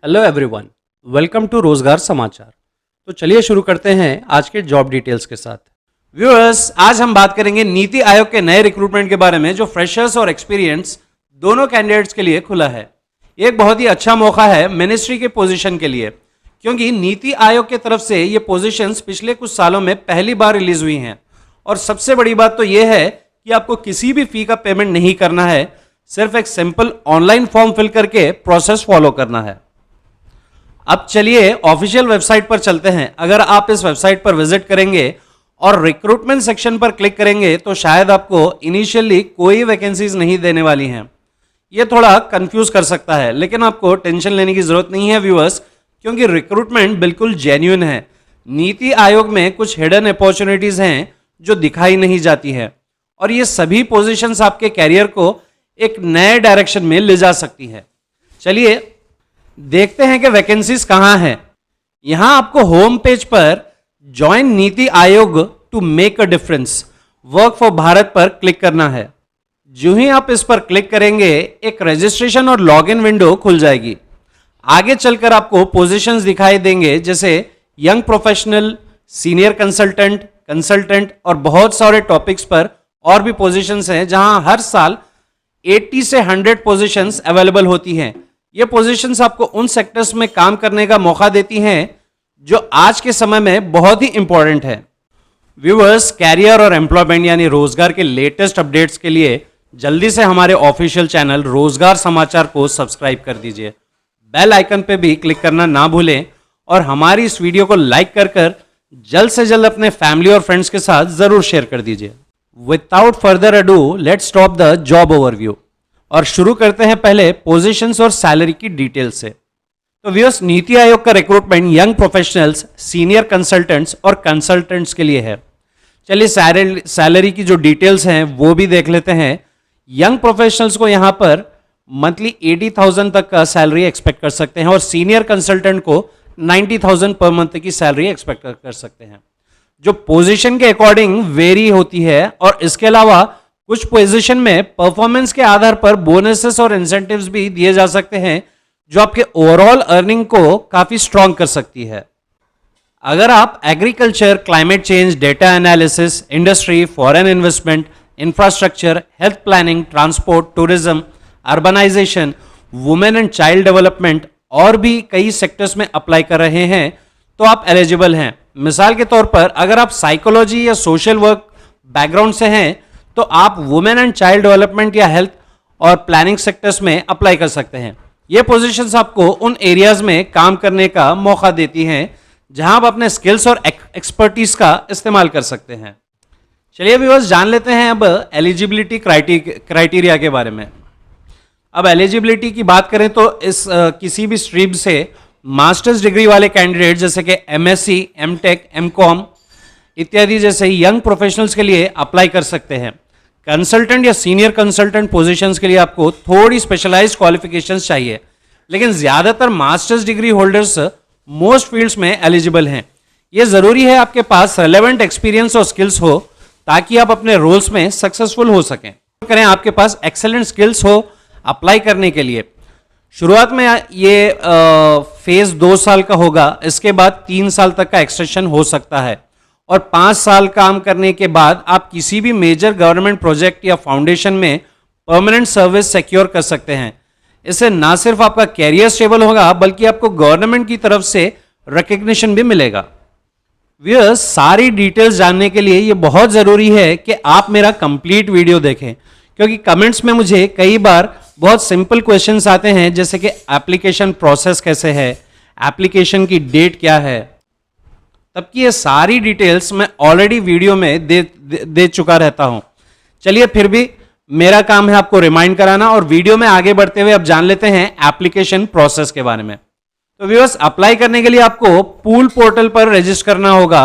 Hello everyone, welcome to रोजगार समाचार। तो चलिए शुरू करते हैं आज के जॉब डिटेल्स के साथ। व्यूअर्स, आज हम बात करेंगे नीति आयोग के नए रिक्रूटमेंट के बारे में जो फ्रेशर्स और एक्सपीरियंस दोनों कैंडिडेट्स के लिए खुला है। ये एक बहुत ही अच्छा मौका है मिनिस्ट्री के पोजीशन के लिए, क्योंकि नीति आयोग की तरफ से ये पोजीशंस पिछले कुछ सालों में पहली बार रिलीज हुई हैं। और सबसे बड़ी बात तो ये है कि आपको किसी भी फी का पेमेंट नहीं करना है, सिर्फ एक सिंपल ऑनलाइन फॉर्म फिल करके प्रोसेस फॉलो करना है। अब चलिए ऑफिशियल वेबसाइट पर चलते हैं। अगर आप इस वेबसाइट पर विजिट करेंगे और रिक्रूटमेंट सेक्शन पर क्लिक करेंगे तो शायद आपको इनिशियली कोई वैकेंसीज नहीं देने वाली हैं। ये थोड़ा कंफ्यूज कर सकता है, लेकिन आपको टेंशन लेने की जरूरत नहीं है व्यूअर्स, क्योंकि रिक्रूटमेंट बिल्कुल जेन्युइन है। नीति आयोग में कुछ हिडन अपॉर्चुनिटीज हैं जो दिखाई नहीं जाती है, और ये सभी पोजीशंस आपके कैरियर को एक नए डायरेक्शन में ले जा सकती है। चलिए देखते हैं कि वैकेंसीज कहां हैं। यहां आपको होम पेज पर join NITI Aayog to make a difference work for Bharat पर क्लिक करना है। जो ही आप इस पर क्लिक करेंगे एक रजिस्ट्रेशन और लॉगिन विंडो खुल जाएगी। आगे चलकर आपको पोजीशंस दिखाई देंगे, जैसे young professional, senior consultant, consultant और बहुत सारे टॉपिक्स पर और भी पोजीशंस हैं, जहां हर साल 80 से 100 पोजीशंस अवेलेबल होती हैं। ये पोजीशंस आपको उन सेक्टर्स में काम करने का मौका देती हैं जो आज के समय में बहुत ही इंपॉर्टेंट है। व्यूअर्स, कैरियर और एम्प्लॉयमेंट यानी रोजगार के लेटेस्ट अपडेट्स के लिए जल्दी से हमारे ऑफिशियल चैनल रोजगार समाचार को सब्सक्राइब कर दीजिए। बेल आइकन पे भी क्लिक करना ना भूलें और हमारी इस वीडियो को लाइक कर जल्द से जल्द अपने फैमिली और फ्रेंड्स के साथ जरूर शेयर कर दीजिए। Without further ado let's top the job overview और शुरू करते हैं पहले पोजीशंस और सैलरी की डिटेल से। तो व्यूअर्स, नीति आयोग का recruitment young professionals, senior consultants और कंसल्टेंट्स के लिए है। चलिए सैलरी की जो डिटेल्स हैं वो भी देख लेते हैं। यंग प्रोफेशनल्स को यहां पर मंथली 80,000 तक का सैलरी एक्सपेक्ट कर सकते हैं और सीनियर कंसल्टेंट को 90,000 पर मंथ की सैलरी एक्सपेक्ट कर सकते हैं, जो पोजीशन के अकॉर्डिंग वेरी होती है। और इसके अलावा कुछ पोजीशन में परफॉर्मेंस के आधार पर बोनसेस और इंसेंटिव्स भी दिए जा सकते हैं, जो आपके ओवरऑल अर्निंग को काफी स्ट्रॉन्ग कर सकती है। अगर आप agriculture, climate change, data analysis, industry, foreign investment, infrastructure, health planning, transport, tourism, urbanisation, women and child development और भी कई सेक्टर्स में अप्लाई कर रहे हैं तो आप एलिजिबल हैं। मिसाल के तौर पर अगर आप साइकोलॉजी या सोशल वर्क बैकग्राउंड से हैं तो आप वुमेन एंड चाइल्ड डेवलपमेंट या हेल्थ और प्लानिंग सेक्टर्स में अप्लाई कर सकते हैं। ये पोजीशंस आपको उन एरियाज में काम करने का मौका देती हैं जहां आप अपने स्किल्स और एक्सपर्टीज का इस्तेमाल कर सकते हैं। चलिए व्यूअर्स, जान लेते हैं अब एलिजिबिलिटी क्राइटेरिया के बारे में। अब एलिजिबिलिटी की बात करें तो इस किसी भी स्ट्रीम से मास्टर्स डिग्री वाले कैंडिडेट जैसे कि एमएससी, एमटेक, एमकॉम इत्यादि जैसे यंग प्रोफेशनल्स के लिए अप्लाई कर सकते हैं। कंसल्टेंट या सीनियर कंसल्टेंट पोजीशंस के लिए आपको थोड़ी स्पेशलाइज्ड क्वालिफिकेशंस चाहिए, लेकिन ज्यादातर masters degree holders most fields में एलिजिबल हैं। यह जरूरी है आपके पास रेलेवेंट एक्सपीरियंस और स्किल्स हो ताकि आप अपने रोल्स में सक्सेसफुल हो सकें। करें आपके पास एक्सेलेंट स्किल्स हो अप्लाई करने के लिए। शुरुआत में ये फेज 2 साल का होगा, इसके बाद 3 साल तक का एक्सटेंशन हो सकता है और 5 साल काम करने के बाद आप किसी भी मेजर गवर्नमेंट प्रोजेक्ट या फाउंडेशन में परमानेंट सर्विस सिक्योर कर सकते हैं। इससे ना सिर्फ आपका कैरियर स्टेबल होगा बल्कि आपको गवर्नमेंट की तरफ से रिकग्निशन भी मिलेगा। व्यूअर्स, सारी डिटेल्स जानने के लिए ये बहुत जरूरी है कि आप मेरा कंप्लीट वीडियो देखें, क्योंकि कमेंट्स में मुझे कई बार बहुत सिंपल क्वेश्चंस आते हैं जैसे कि एप्लीकेशन प्रोसेस कैसे है, एप्लीकेशन की डेट क्या है। तब की ये सारी डिटेल्स मैं ऑलरेडी वीडियो में दे चुका रहता हूं। चलिए फिर भी मेरा काम है आपको रिमाइंड कराना, और वीडियो में आगे बढ़ते हुए अब जान लेते हैं एप्लीकेशन प्रोसेस के बारे में। तो व्यूअर्स, अप्लाई करने के लिए आपको पूल पोर्टल पर रजिस्टर करना होगा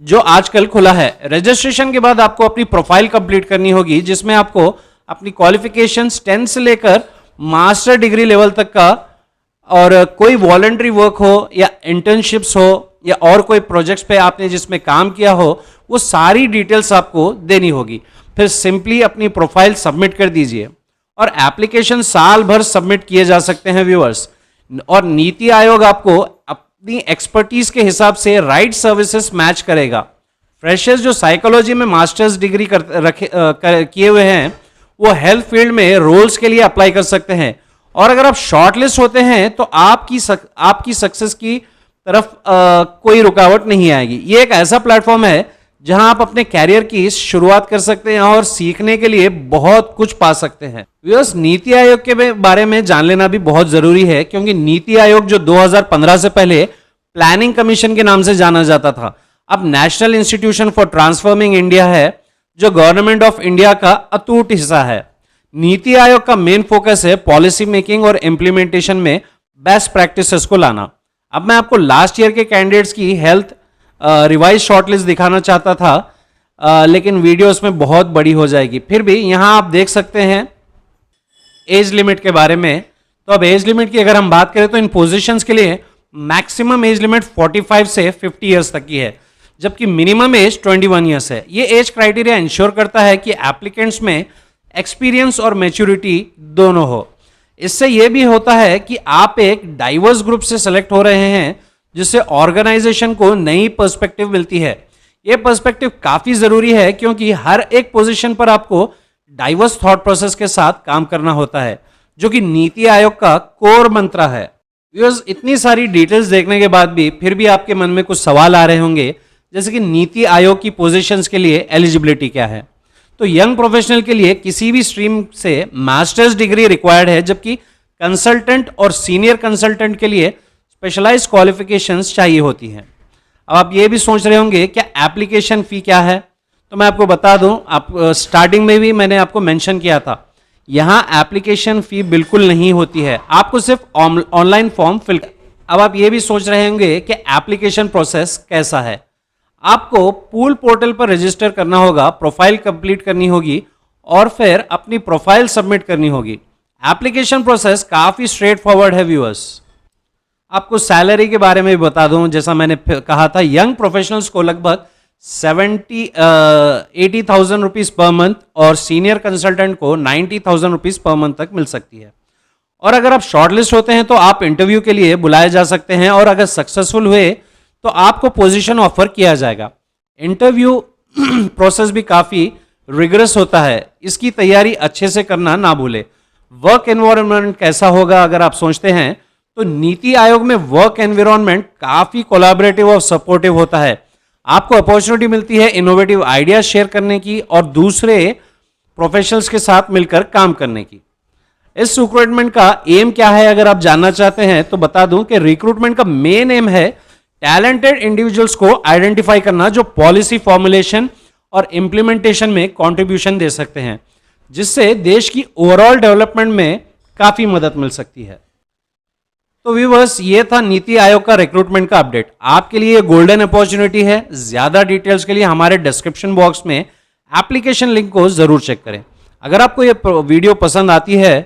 जो आजकल खुला है। रजिस्ट्रेशन के बाद आपको अपनी प्रोफाइल कंप्लीट करनी होगी, जिसमें आपको अपनी क्वालिफिकेशंस 10 से लेकर मास्टर डिग्री लेवल तक का और कोई वॉलंटरी वर्क हो या इंटर्नशिप्स हो या और कोई प्रोजेक्ट्स पे आपने जिसमें काम किया हो, वो सारी डिटेल्स आपको देनी होगी। फिर सिंपली अपनी प्रोफाइल सबमिट कर दीजिए और एप्लीकेशन साल भर सबमिट किए जा सकते हैं व्यूअर्स। और नीति आयोग आपको अपनी एक्सपर्टीज के हिसाब से राइट सर्विसेज मैच करेगा। फ्रेशर्स जो साइकोलॉजी में मास्टर्स डिग्री किए हुए हैं वो हेल्थ फील्ड में रोल्स के लिए अप्लाई कर सकते हैं, और अगर आप शॉर्टलिस्ट होते हैं तो आपकी सक्सेस की तरफ कोई रुकावट नहीं आएगी। ये एक ऐसा प्लेटफॉर्म है जहां आप अपने कैरियर की शुरुआत कर सकते हैं और सीखने के लिए बहुत कुछ पा सकते हैं। व्यूअर्स, नीति आयोग के बारे में जान लेना भी बहुत जरूरी है, क्योंकि नीति आयोग जो 2015 से पहले प्लानिंग कमीशन के नाम से जाना जाता था, अब national institution for transforming India है, जो गवर्नमेंट ऑफ इंडिया का अटूट हिस्सा है। नीति आयोग का मेन फोकस है पॉलिसी मेकिंग और इम्प्लीमेंटेशन में बेस्ट प्रैक्टिसेस को लाना। अब मैं आपको लास्ट ईयर के कैंडिडेट्स की हेल्थ रिवाइज शॉर्टलिस्ट दिखाना चाहता था, लेकिन वीडियो उसमें बहुत बड़ी हो जाएगी। फिर भी यहां आप देख सकते हैं एज लिमिट के बारे में। तो अब एज लिमिट की अगर हम बात करें तो इन पोजीशंस के लिए मैक्सिमम एज लिमिट 45 से 50 इयर्स तक की है, जबकि मिनिमम एज 21 इयर्स है। ये एज क्राइटेरिया इंश्योर करता है कि एप्लीकेंट्स में एक्सपीरियंस और मैच्योरिटी दोनों हो। इससे यह भी होता है कि आप एक डाइवर्स ग्रुप से सेलेक्ट हो रहे हैं, जिससे ऑर्गेनाइजेशन को नई पर्सपेक्टिव मिलती है। यह पर्सपेक्टिव काफी जरूरी है, क्योंकि हर एक पोजीशन पर आपको डाइवर्स थॉट प्रोसेस के साथ काम करना होता है, जो कि नीति आयोग का कोर मंत्र है। व्यूअर्स, इतनी सारी डिटेल्स देखने के बाद भी फिर भी आपके मन में कुछ सवाल आ रहे होंगे, जैसे कि नीति आयोग की पोजीशंस के लिए एलिजिबिलिटी क्या है। तो यंग प्रोफेशनल के लिए किसी भी स्ट्रीम से मास्टर्स डिग्री रिक्वायर्ड है, जबकि कंसल्टेंट और सीनियर कंसल्टेंट के लिए स्पेशलाइज्ड क्वालिफिकेशंस चाहिए होती हैं। अब आप ये भी सोच रहे होंगे क्या एप्लीकेशन फी क्या है, तो मैं आपको बता दूं, आप स्टार्टिंग में भी मैंने आपको मेंशन किया था, यहां एप्लीकेशन फी बिल्कुल नहीं होती है, आपको सिर्फ ऑनलाइन फॉर्म फिल। अब आप ये भी सोच रहे होंगे कि एप्लीकेशन प्रोसेस कैसा है। आपको पूल पोर्टल पर रजिस्टर करना होगा, प्रोफाइल कंप्लीट करनी होगी और फिर अपनी प्रोफाइल सबमिट करनी होगी। एप्लीकेशन प्रोसेस काफी स्ट्रेट फॉरवर्ड है। व्यूअर्स, आपको सैलरी के बारे में भी बता दूं, जैसा मैंने कहा था, यंग प्रोफेशनल्स को लगभग 80,000 रुपीज पर मंथ और सीनियर कंसल्टेंट को 90,000 रुपीज पर मंथ तक मिल सकती है। और अगर आप शॉर्टलिस्ट होते हैं तो आप इंटरव्यू के लिए बुलाए जा सकते हैं, और अगर सक्सेसफुल हुए तो आपको पोजीशन ऑफर किया जाएगा। इंटरव्यू प्रोसेस भी काफी रिगरस होता है, इसकी तैयारी अच्छे से करना ना भूले। वर्क एनवायरनमेंट कैसा होगा अगर आप सोचते हैं, तो नीति आयोग में वर्क एनवायरनमेंट काफी कोलैबोरेटिव और सपोर्टिव होता है। आपको अपॉर्चुनिटी मिलती है इनोवेटिव आइडियाज शेयर करने की और दूसरे प्रोफेशनल्स के साथ मिलकर काम करने की। इस रिक्रूटमेंट का एम क्या है अगर आप जानना चाहते हैं, तो बता दूं कि रिक्रूटमेंट का मेन एम है टैलेंटेड इंडिविजुअल्स को आइडेंटिफाई करना, जो पॉलिसी फॉर्मुलेशन और इंप्लीमेंटेशन में कंट्रीब्यूशन दे सकते हैं, जिससे देश की ओवरऑल डेवलपमेंट में काफी मदद मिल सकती है। तो व्यूअर्स, ये था नीति आयोग का रिक्रूटमेंट का अपडेट। आपके लिए गोल्डन अपॉर्चुनिटी है। ज्यादा डिटेल्स के लिए हमारे डिस्क्रिप्शन बॉक्स में एप्लीकेशन लिंक को जरूर चेक करें। अगर आपको ये वीडियो पसंद आती है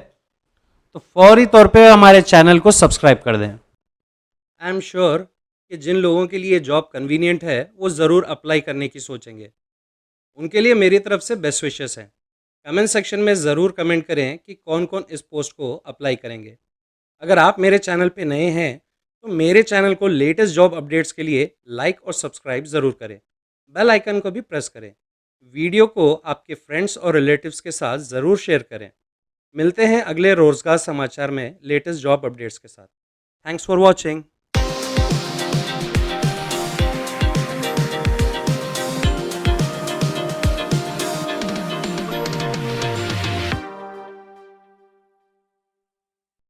तो फौरी तौर पे हमारे चैनल को सब्सक्राइब कर दें। आई एम श्योर कि जिन लोगों के लिए जॉब कन्वीनियंट है वो ज़रूर अप्लाई करने की सोचेंगे। उनके लिए मेरी तरफ से बेस्ट विशेस हैं। कमेंट सेक्शन में ज़रूर कमेंट करें कि कौन कौन इस पोस्ट को अप्लाई करेंगे। अगर आप मेरे चैनल पे नए हैं तो मेरे चैनल को लेटेस्ट जॉब अपडेट्स के लिए लाइक और सब्सक्राइब ज़रूर करें। बेल आइकन को भी प्रेस करें। वीडियो को आपके फ्रेंड्स और रिलेटिव्स के साथ ज़रूर शेयर करें। मिलते हैं अगले रोज़गार समाचार में लेटेस्ट जॉब अपडेट्स के साथ। Thanks for watching.